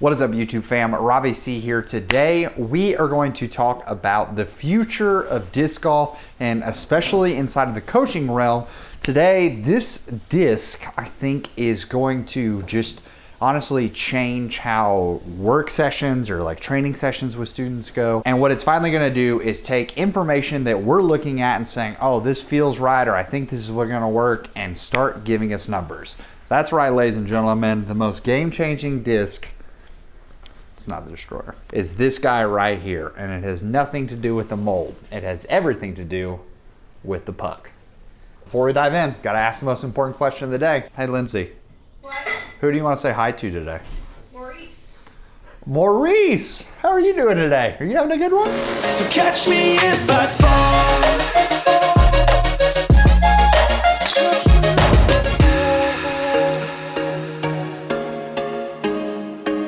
What is up, YouTube fam? Robbie C here. Today we are going to talk about the future of disc golf, and especially inside of the coaching realm. Today, this disc I think is going to just honestly change how work sessions or like training sessions with students go. And what it's finally going to do is take information that we're looking at and saying, oh, this feels right, or I think this is what's going to work, and start giving us numbers. That's right, ladies and gentlemen, the most game-changing disc, it's not the Destroyer, is this guy right here. And it has nothing to do with the mold. It has everything to do with the puck. Before we dive in, gotta ask the most important question of the day. Hey, Lindsay. What? Who do you want to say hi to today? Maurice. Maurice! How are you doing today? Are you having a good one? So catch me if I fall.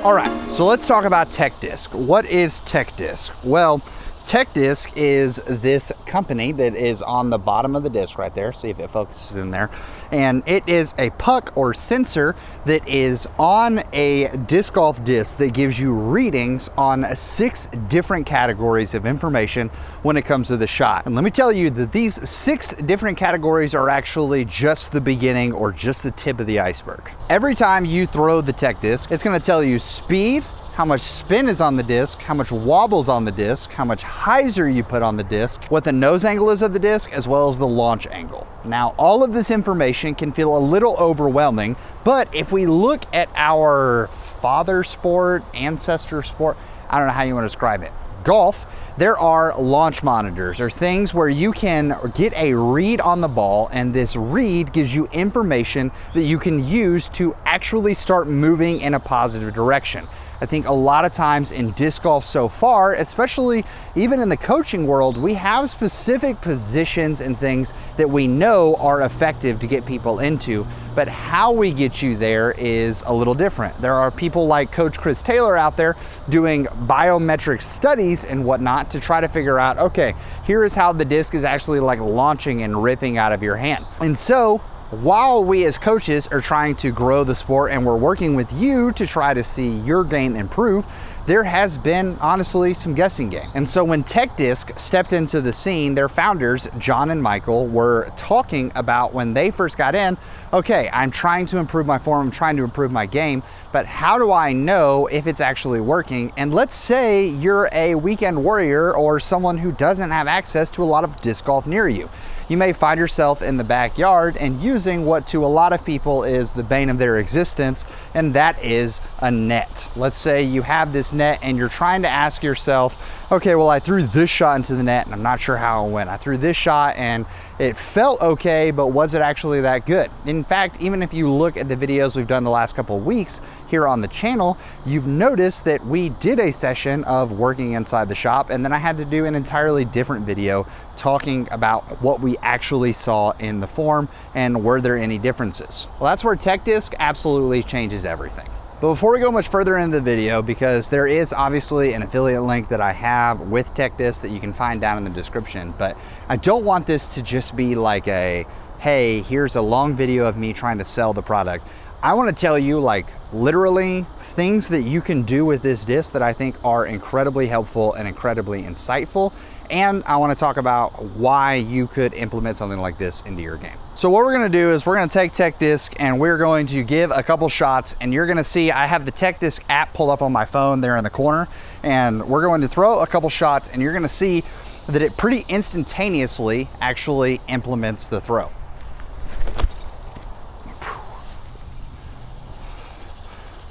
All right, so let's talk about TechDisk. What is TechDisk? Well, TechDisk is this company that is on the bottom of the disc right there. See if it focuses in there. And it is a puck or sensor that is on a disc golf disc that gives you readings on 6 different categories of information when it comes to the shot. And let me tell you that these 6 different categories are actually just the beginning or just the tip of the iceberg. Every time you throw the TechDisk, it's going to tell you speed, how much spin is on the disc, how much wobble's on the disc, how much hyzer you put on the disc, what the nose angle is of the disc, as well as the launch angle. Now, all of this information can feel a little overwhelming, but if we look at our father sport, ancestor sport, I don't know how you want to describe it, golf, there are launch monitors, or things where you can get a read on the ball, and this read gives you information that you can use to actually start moving in a positive direction. I think a lot of times in disc golf so far, especially even in the coaching world, we have specific positions and things that we know are effective to get people into, but how we get you there is a little different. There are people like Coach Chris Taylor out there doing biometric studies and whatnot to try to figure out, okay, here is how the disc is actually like launching and ripping out of your hand. And so, while we as coaches are trying to grow the sport and we're working with you to try to see your game improve, there has been honestly some guessing game. And so when TechDisk stepped into the scene, their founders, John and Michael, were talking about when they first got in, okay, I'm trying to improve my form, I'm trying to improve my game, but how do I know if it's actually working? And let's say you're a weekend warrior or someone who doesn't have access to a lot of disc golf near you. You may find yourself in the backyard and using what to a lot of people is the bane of their existence, and that is a net. Let's say you have this net and you're trying to ask yourself, okay, well, I threw this shot into the net and I'm not sure how it went. I threw this shot and it felt okay, but was it actually that good? In fact, even if you look at the videos we've done the last couple of weeks here on the channel, you've noticed that we did a session of working inside the shop, and then I had to do an entirely different video talking about what we actually saw in the form and were there any differences. Well, that's where TechDisk absolutely changes everything. But before we go much further into the video, because there is obviously an affiliate link that I have with TechDisk that you can find down in the description, but I don't want this to just be like a, hey, here's a long video of me trying to sell the product. I want to tell you like literally things that you can do with this disc that I think are incredibly helpful and incredibly insightful. And I want to talk about why you could implement something like this into your game. So what we're going to do is we're going to take TechDisk and we're going to give a couple shots, and you're going to see I have the TechDisk app pulled up on my phone there in the corner, and we're going to throw a couple shots and you're going to see that it pretty instantaneously actually implements the throw.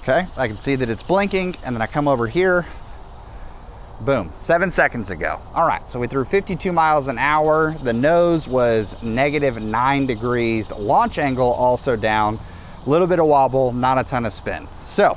Okay, I can see that it's blinking, and then I come over here, boom, 7 seconds ago. All right, so we threw 52 miles an hour. The nose was -9 degrees. Launch angle also down, a little bit of wobble, not a ton of spin. So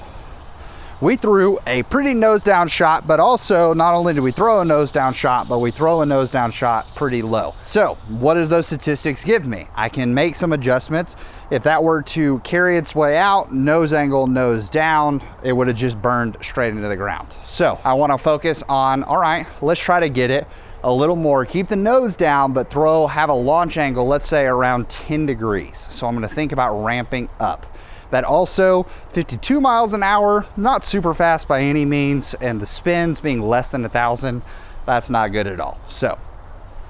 we threw a pretty nose down shot, but also not only did we throw a nose down shot, but we throw a nose down shot pretty low. So what does those statistics give me? I can make some adjustments. If that were to carry its way out, nose angle, nose down, it would have just burned straight into the ground. So I want to focus on, all right, let's try to get it a little more. Keep the nose down, but have a launch angle, let's say around 10 degrees. So I'm going to think about ramping up. That also 52 miles an hour, not super fast by any means, and the spins being less than 1,000, that's not good at all. So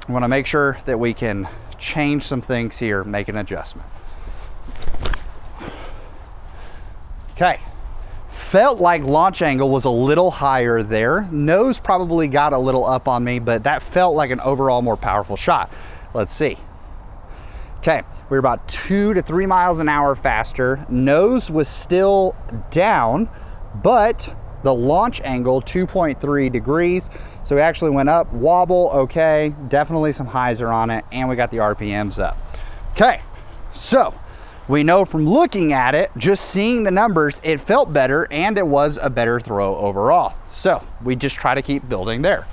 I want to make sure that we can change some things here, make an adjustment. Okay, felt like launch angle was a little higher there. Nose probably got a little up on me, but that felt like an overall more powerful shot. Let's see. Okay, we were about 2 to 3 miles an hour faster. Nose was still down, but the launch angle 2.3 degrees. So we actually went up, wobble, okay, definitely some highs are on it, and we got the RPMs up. Okay, so we know from looking at it, just seeing the numbers, it felt better and it was a better throw overall. So we just try to keep building there.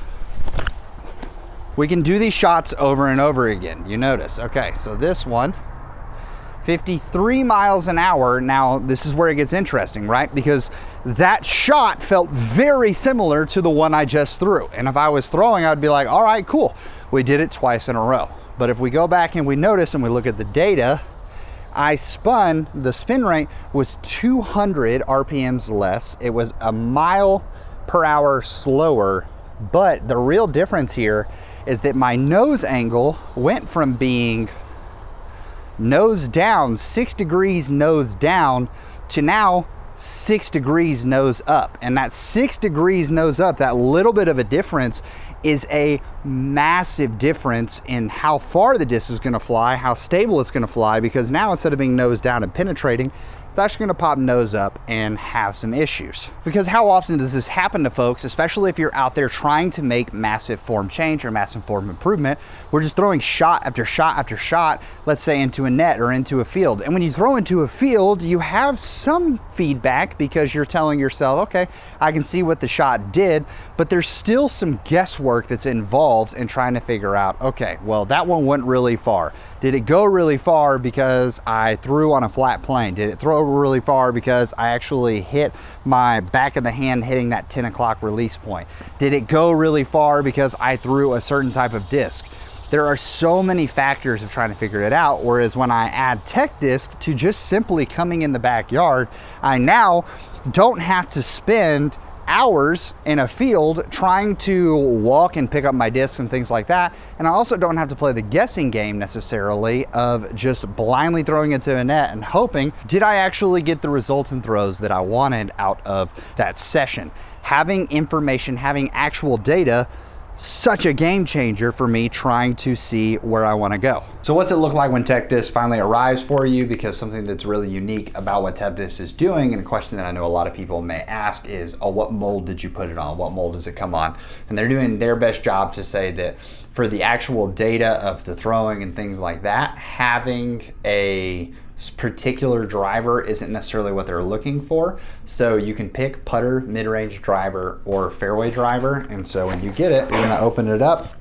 We can do these shots over and over again, you notice. Okay, so this one, 53 miles an hour. Now this is where it gets interesting, right? Because that shot felt very similar to the one I just threw. And if I was throwing, I'd be like, all right, cool. We did it twice in a row. But if we go back and we notice and we look at the data, I spun, the spin rate was 200 RPMs less. It was a mile per hour slower, but the real difference here is that my nose angle went from being nose down, 6 degrees nose down, to now 6 degrees nose up. And that 6 degrees nose up, that little bit of a difference, is a massive difference in how far the disc is going to fly, how stable it's going to fly, because now instead of being nose down and penetrating, it's actually going to pop nose up and have some issues. Because how often does this happen to folks, especially if you're out there trying to make massive form change or massive form improvement? We're just throwing shot after shot after shot, let's say into a net or into a field. And when you throw into a field, you have some feedback because you're telling yourself, okay, I can see what the shot did, but there's still some guesswork that's involved in trying to figure out, okay, well, that one went really far. Did it go really far because I threw on a flat plane? Did it throw really far because I actually hit my back of the hand hitting that 10 o'clock release point? Did it go really far because I threw a certain type of disc? There are so many factors of trying to figure it out, whereas when I add TechDisk to just simply coming in the backyard, I now don't have to spend hours in a field trying to walk and pick up my discs and things like that. And I also don't have to play the guessing game necessarily of just blindly throwing into a net and hoping, did I actually get the results and throws that I wanted out of that session? Having information, having actual data, such a game changer for me trying to see where I want to go. So what's it look like when TechDisk finally arrives for you? Because something that's really unique about what TechDisk is doing, and a question that I know a lot of people may ask is, oh, what mold did you put it on? What mold does it come on? And they're doing their best job to say that for the actual data of the throwing and things like that, having a particular driver isn't necessarily what they're looking for. So you can pick putter, mid-range driver, or fairway driver. And so when you get it, you're gonna open it up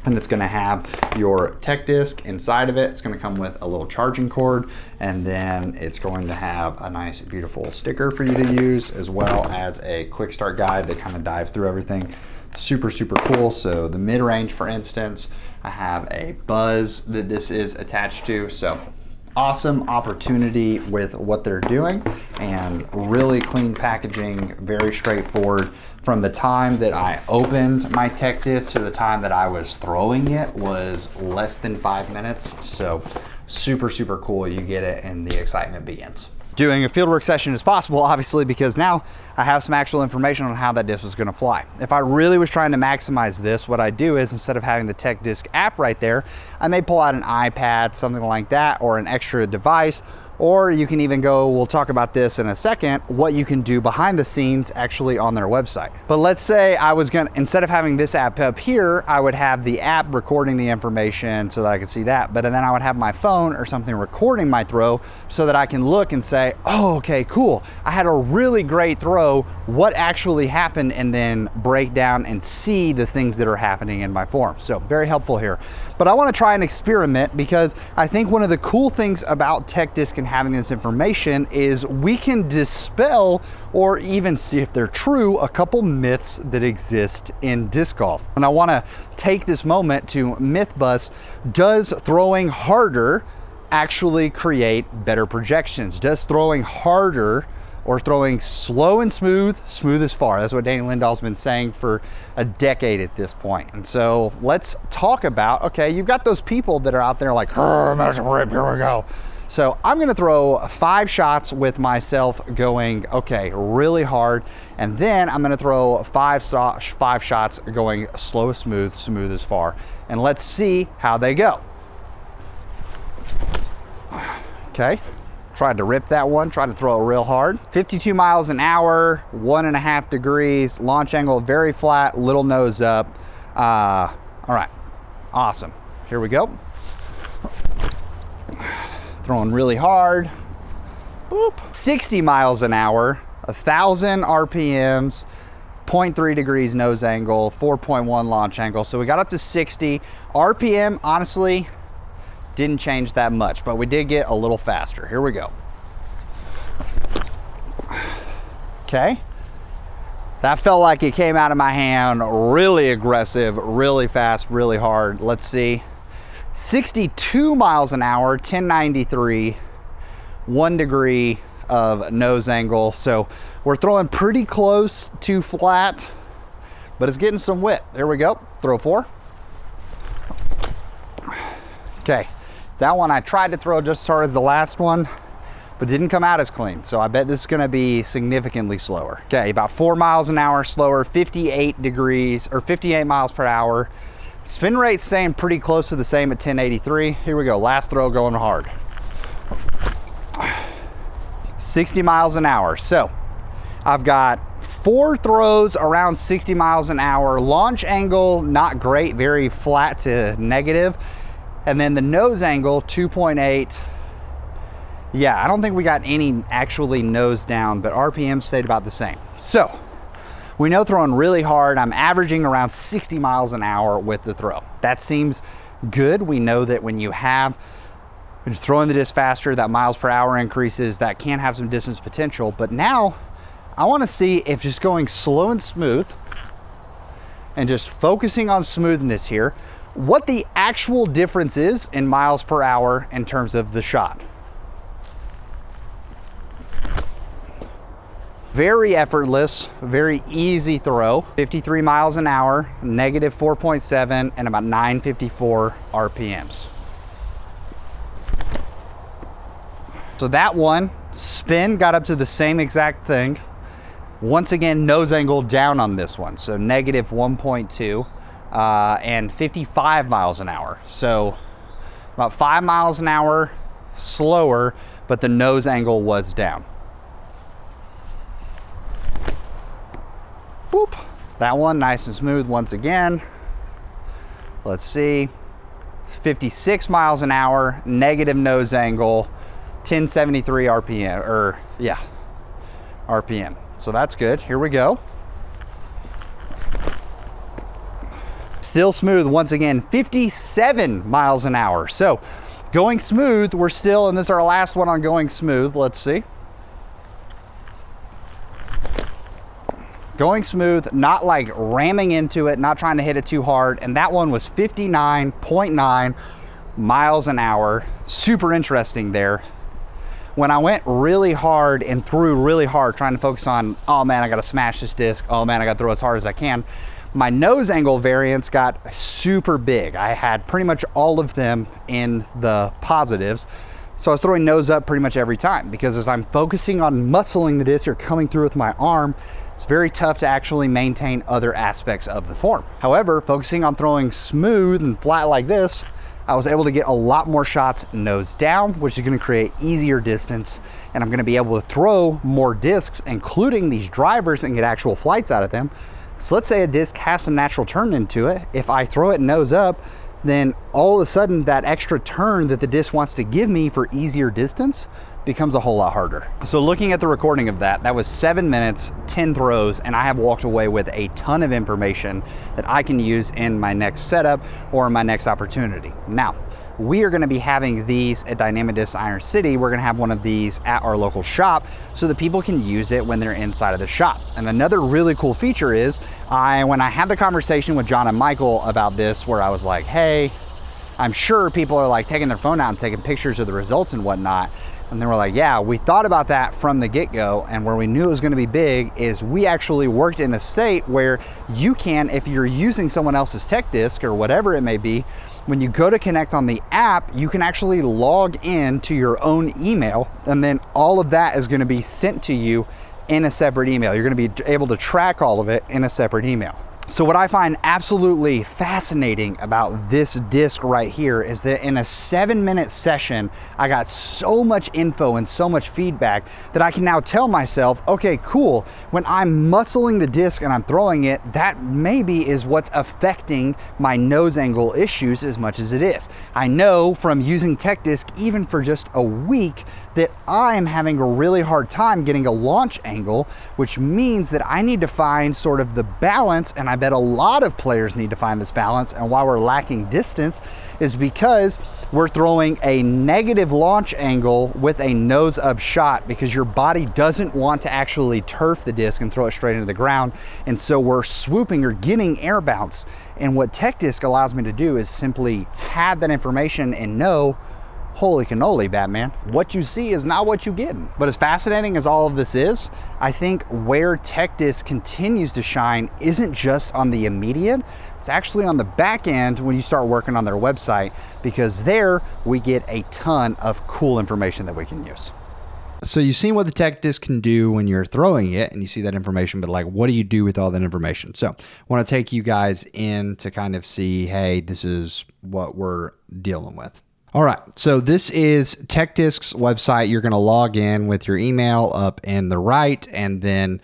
and it's gonna have your TechDisk inside of it. It's gonna come with a little charging cord, and then it's going to have a nice, beautiful sticker for you to use, as well as a quick start guide that kind of dives through everything. Super, super cool. So the mid-range, for instance, I have a buzz that this is attached to. So awesome opportunity with what they're doing, and really clean packaging, very straightforward. From the time that I opened my TechDisk to the time that I was throwing it was less than 5 minutes. So super, super cool. You get it and the excitement begins. Doing a fieldwork session is possible, obviously, because now I have some actual information on how that disc is going to fly. If I really was trying to maximize this, what I do is, instead of having the TechDisk app right there, I may pull out an iPad, something like that, or an extra device. Or you can even go, we'll talk about this in a second, what you can do behind the scenes actually on their website. But let's say I was gonna, instead of having this app up here, I would have the app recording the information so that I could see that. But then I would have my phone or something recording my throw so that I can look and say, oh, okay, cool. I had a really great throw. What actually happened? And then break down and see the things that are happening in my form. So very helpful here. But I want to try and experiment, because I think one of the cool things about TechDisk and having this information is we can dispel, or even see if they're true, a couple myths that exist in disc golf. And I want to take this moment to myth bust. Does throwing harder actually create better projections? Does throwing harder or throwing slow and smooth as far? That's what Danny Lindahl's been saying for a decade at this point. And so let's talk about, okay, you've got those people that are out there like, oh, magic rip, here we go. So I'm gonna throw 5 shots with myself going, okay, really hard. And then I'm gonna throw 5 shots going slow, smooth as far. And let's see how they go. Okay, tried to rip that one, tried to throw it real hard. 52 miles an hour, 1.5 degrees, launch angle very flat, little nose up. All right, awesome. Here we go. Throwing really hard. Boop. 60 miles an hour, 1,000 RPMs, 0.3 degrees nose angle, 4.1 launch angle. So we got up to 60. RPM, honestly, didn't change that much, but we did get a little faster. Here we go. Okay. That felt like it came out of my hand really aggressive, really fast, really hard. Let's see. 62 miles an hour, 1093, 1 degree of nose angle. So we're throwing pretty close to flat, but it's getting some width. There we go. Throw 4. Okay. That one I tried to throw just as hard as the last one, but didn't come out as clean. So I bet this is gonna be significantly slower. Okay, about 4 miles an hour slower, 58 degrees, or 58 miles per hour. Spin rate staying pretty close to the same at 1083. Here we go, last throw going hard. 60 miles an hour. So I've got 4 throws around 60 miles an hour. Launch angle, not great, very flat to negative. And then the nose angle, 2.8. Yeah, I don't think we got any actually nose down, but RPM stayed about the same. So we know throwing really hard, I'm averaging around 60 miles an hour with the throw. That seems good. We know that when you're throwing the disc faster, that miles per hour increases, that can have some distance potential. But now I wanna see if just going slow and smooth and just focusing on smoothness here, what the actual difference is in miles per hour in terms of the shot. Very effortless, very easy throw. 53 miles an hour, negative 4.7, and about 954 RPMs. So that one, spin got up to the same exact thing. Once again, nose angle down on this one. So negative 1.2 and 55 miles an hour. So about 5 miles an hour slower, but the nose angle was down. Boop. That one nice and smooth once again. Let's see. 56 miles an hour, negative nose angle, 1073 RPM, or yeah, RPM. So that's good. Here we go. Still smooth once again, 57 miles an hour. So going smooth, we're still, and this is our last one on going smooth. Let's see. Going smooth, not like ramming into it, not trying to hit it too hard. And that one was 59.9 miles an hour. Super interesting there. When I went really hard and threw really hard, trying to focus on, oh man, I gotta smash this disc. Oh man, I gotta throw as hard as I can. My nose angle variance got super big. I had pretty much all of them in the positives. So I was throwing nose up pretty much every time, because as I'm focusing on muscling the disc or coming through with my arm, it's very tough to actually maintain other aspects of the form. However, focusing on throwing smooth and flat like this, I was able to get a lot more shots nose down, which is gonna create easier distance, and I'm gonna be able to throw more discs, including these drivers, and get actual flights out of them. So let's say a disc has some natural turn into it. If I throw it nose up, then all of a sudden that extra turn that the disc wants to give me for easier distance becomes a whole lot harder. So looking at the recording of that was 7 minutes, 10 throws, and I have walked away with a ton of information that I can use in my next setup or my next opportunity. Now, we are gonna be having these at Dynamic Disc Iron City. We're gonna have one of these at our local shop so that people can use it when they're inside of the shop. And another really cool feature is, when I had the conversation with John and Michael about this, where I was like, hey, I'm sure people are like taking their phone out and taking pictures of the results and whatnot. And then we're like, yeah, we thought about that from the get-go, and where we knew it was gonna be big is we actually worked in a state where you can, if you're using someone else's TechDisk or whatever it may be, when you go to connect on the app, you can actually log in to your own email, and then all of that is gonna be sent to you in a separate email. You're gonna be able to track all of it in a separate email. So what I find absolutely fascinating about this disc right here is that in a 7-minute session, I got so much info and so much feedback that I can now tell myself, okay, cool, when I'm muscling the disc and I'm throwing it, that maybe is what's affecting my nose angle issues as much as it is. I know from using TechDisk, even for just a week, that I am having a really hard time getting a launch angle, which means that I need to find sort of the balance, and I bet a lot of players need to find this balance, and why we're lacking distance is because we're throwing a negative launch angle with a nose up shot, because your body doesn't want to actually turf the disc and throw it straight into the ground, and so we're swooping or getting air bounce. And what TechDisk allows me to do is simply have that information and know, holy cannoli, Batman, what you see is not what you get. But as fascinating as all of this is, I think where TechDisk continues to shine isn't just on the immediate, it's actually on the back end when you start working on their website, because there we get a ton of cool information that we can use. So you've seen what the TechDisk can do when you're throwing it, and you see that information, but like, what do you do with all that information? So I want to take you guys in to kind of see, hey, this is what we're dealing with. All right, so this is TechDisk's website. You're gonna log in with your email up in the right, and then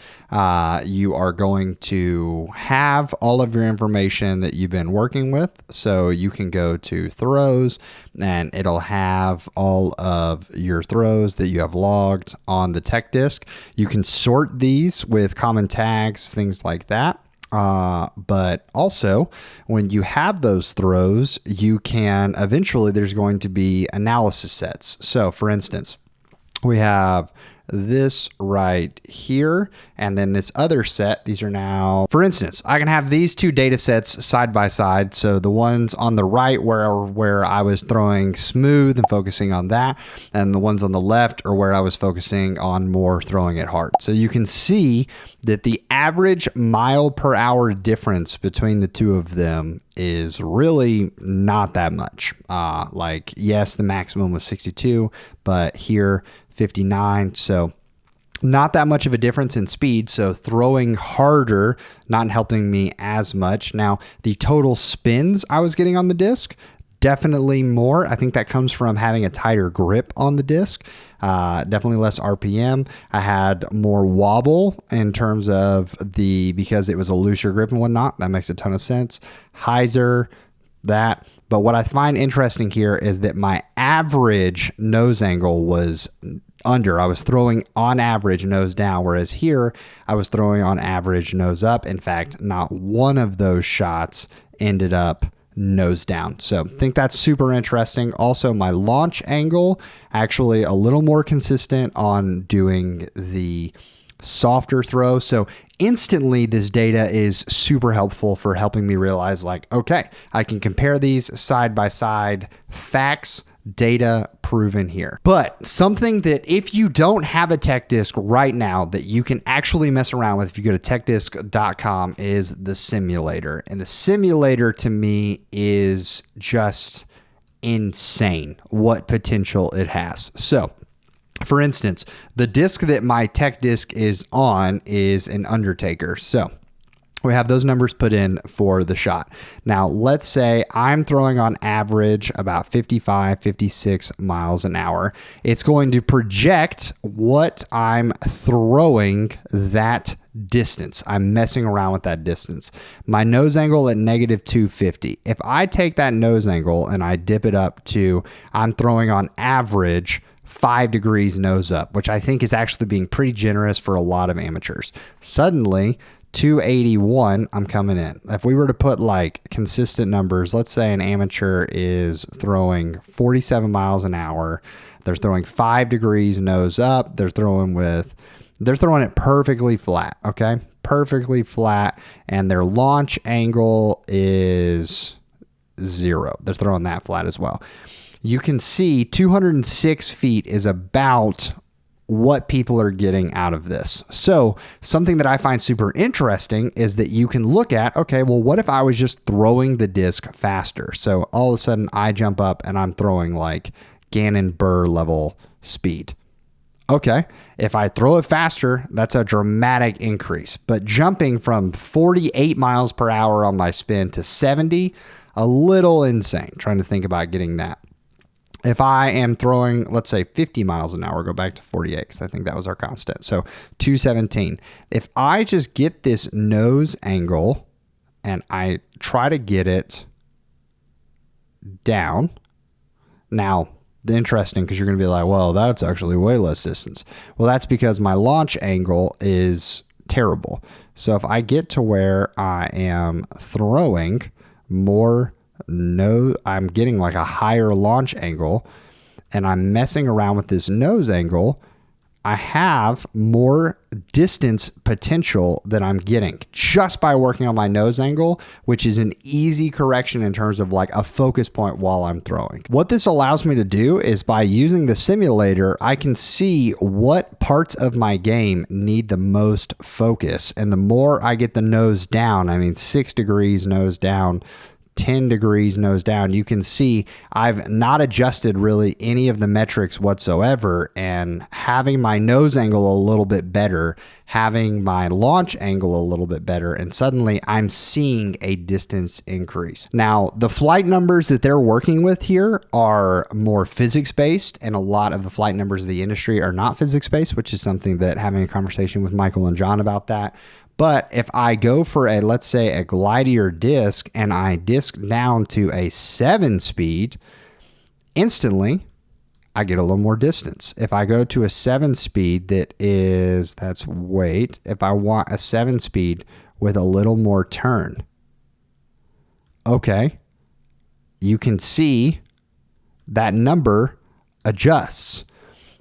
you are going to have all of your information that you've been working with. So you can go to throws, and it'll have all of your throws that you have logged on the TechDisk. You can sort these with common tags, things like that. But also when you have those throws, you can eventually, there's going to be analysis sets. So for instance, we have this right here, and then this other set. These are now, for instance, I can have these two data sets side by side. So the ones on the right where I was throwing smooth and focusing on that, and the ones on the left are where I was focusing on more throwing it hard. So you can see that the average mile per hour difference between the two of them is really not that much. Like, yes, the maximum was 62, but here 59. So not that much of a difference in speed. So throwing harder, not helping me as much. Now, the total spins I was getting on the disc, definitely more. I think that comes from having a tighter grip on the disc. Definitely less RPM. I had more wobble in terms of because it was a looser grip and whatnot. That makes a ton of sense. Hyzer, that. But what I find interesting here is that my average nose angle was under. I was throwing on average nose down, whereas here I was throwing on average nose up. In fact, not one of those shots ended up nose down. So I think that's super interesting. Also, my launch angle actually a little more consistent on doing the softer throw. So instantly this data is super helpful for helping me realize, like, okay, I can compare these side by side, facts, data proven here. But something that if you don't have a TechDisk right now that you can actually mess around with if you go to techdisk.com is the simulator. And the simulator to me is just insane what potential it has. So for instance, the disc that my TechDisk is on is an Undertaker. So we have those numbers put in for the shot. Now, let's say I'm throwing on average about 55, 56 miles an hour. It's going to project what I'm throwing that distance. I'm messing around with that distance. My nose angle at negative 250. If I take that nose angle and I dip it up to, I'm throwing on average 5 degrees nose up, which I think is actually being pretty generous for a lot of amateurs. Suddenly, 281, I'm coming in. If we were to put like consistent numbers, let's say an amateur is throwing 47 miles an hour. They're throwing 5 degrees nose up. They're throwing it perfectly flat. Okay. Perfectly flat. And their launch angle is 0. They're throwing that flat as well. You can see 206 feet is about what people are getting out of this. So something that I find super interesting is that you can look at, okay, well, what if I was just throwing the disc faster? So all of a sudden I jump up and I'm throwing like Gannon Burr level speed. Okay, if I throw it faster, that's a dramatic increase. But jumping from 48 miles per hour on my spin to 70, a little insane. Trying to think about getting that. If I am throwing, let's say 50 miles an hour, go back to 48 because I think that was our constant. So 217. If I just get this nose angle and I try to get it down. Now, interesting, because you're going to be like, well, that's actually way less distance. Well, that's because my launch angle is terrible. So if I get to where I am throwing more I'm getting like a higher launch angle and I'm messing around with this nose angle, I have more distance potential that I'm getting just by working on my nose angle, which is an easy correction in terms of like a focus point while I'm throwing. What this allows me to do is by using the simulator, I can see what parts of my game need the most focus. And the more I get the nose down, I mean, 6 degrees nose down, 10 degrees nose down, you can see I've not adjusted really any of the metrics whatsoever, and having my nose angle a little bit better, having my launch angle a little bit better, and suddenly I'm seeing a distance increase. Now, the flight numbers that they're working with here are more physics-based, and a lot of the flight numbers of the industry are not physics-based, which is something that having a conversation with Michael and John about that. But if I go for a, let's say, a glidier disc and I disc down to a 7 speed, instantly I get a little more distance. If I go to a 7 speed that's weight, if I want a 7 speed with a little more turn, okay, you can see that number adjusts.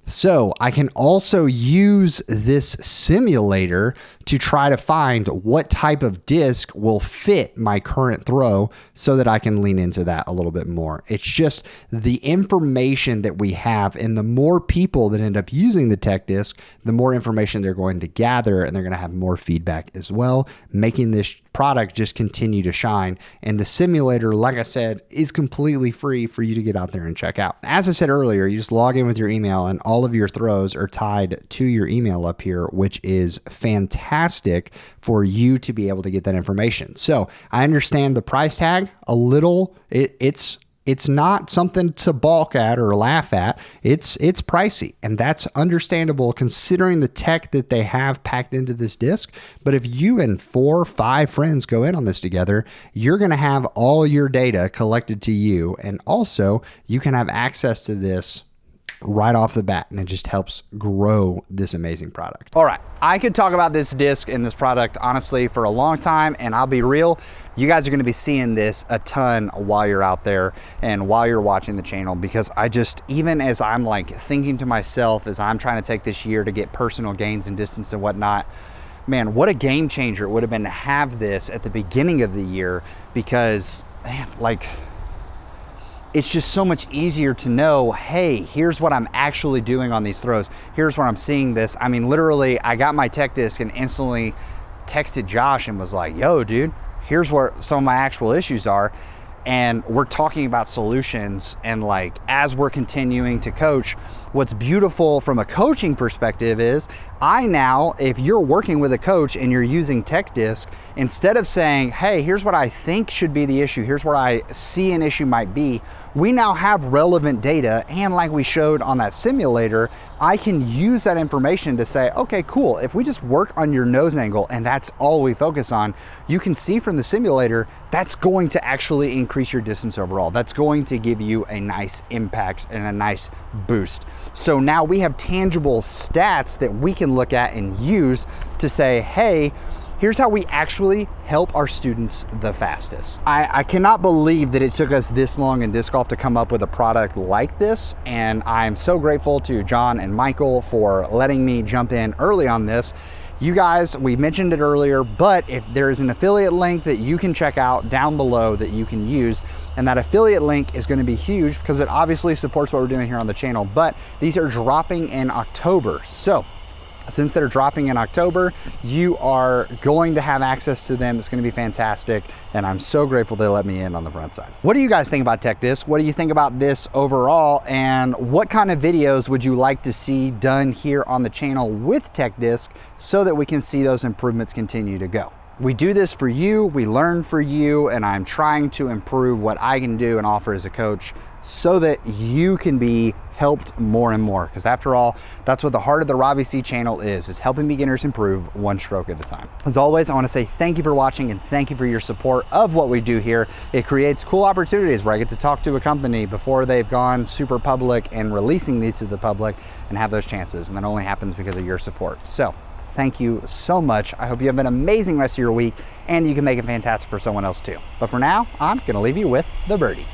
So I can also use this simulator to try to find what type of disc will fit my current throw so that I can lean into that a little bit more. It's just the information that we have, and the more people that end up using the TechDisk, the more information they're going to gather, and they're going to have more feedback as well, making this product just continue to shine. And the simulator, like I said, is completely free for you to get out there and check out. As I said earlier, you just log in with your email and all of your throws are tied to your email up here, which is fantastic for you to be able to get that information. So I understand the price tag a little. It's not something to balk at or laugh at. It's pricey, and that's understandable considering the tech that they have packed into this disc. But if you and 4 or 5 friends go in on this together, you're going to have all your data collected to you, and also you can have access to this right off the bat, and it just helps grow this amazing product. All right, I could talk about this disc and this product honestly for a long time, and I'll be real, you guys are going to be seeing this a ton while you're out there and while you're watching the channel, because I just, even as I'm like thinking to myself as I'm trying to take this year to get personal gains and distance and whatnot, man, what a game changer it would have been to have this at the beginning of the year, because man, like, it's just so much easier to know, hey, here's what I'm actually doing on these throws. Here's where I'm seeing this. I mean, literally, I got my TechDisk and instantly texted Josh and was like, yo, dude, here's where some of my actual issues are. And we're talking about solutions. And like, as we're continuing to coach, what's beautiful from a coaching perspective is I now, if you're working with a coach and you're using TechDisk, instead of saying, hey, here's what I think should be the issue, here's where I see an issue might be, we now have relevant data. And like we showed on that simulator, I can use that information to say, okay, cool. If we just work on your nose angle and that's all we focus on, you can see from the simulator, that's going to actually increase your distance overall. That's going to give you a nice impact and a nice boost. So now we have tangible stats that we can look at and use to say, hey, here's how we actually help our students the fastest. I cannot believe that it took us this long in disc golf to come up with a product like this, and I'm so grateful to John and Michael for letting me jump in early on this. You guys, we mentioned it earlier, but if there is an affiliate link that you can check out down below that you can use, and that affiliate link is going to be huge because it obviously supports what we're doing here on the channel, but these are dropping in October. So since they're dropping in October, you are going to have access to them. It's going to be fantastic, and I'm so grateful they let me in on the front side. What do you guys think about TechDisk? What do you think about this overall, and what kind of videos would you like to see done here on the channel with TechDisk so that we can see those improvements continue to go? We do this for you, we learn for you, and I'm trying to improve what I can do and offer as a coach so that you can be helped more and more, because after all, that's what the heart of the Robbie C channel is helping beginners improve one stroke at a time. As always, I want to say thank you for watching and thank you for your support of what we do here. It creates cool opportunities where I get to talk to a company before they've gone super public and releasing these to the public and have those chances, and that only happens because of your support. So thank you so much. I hope you have an amazing rest of your week and you can make it fantastic for someone else too. But for now, I'm going to leave you with the birdie.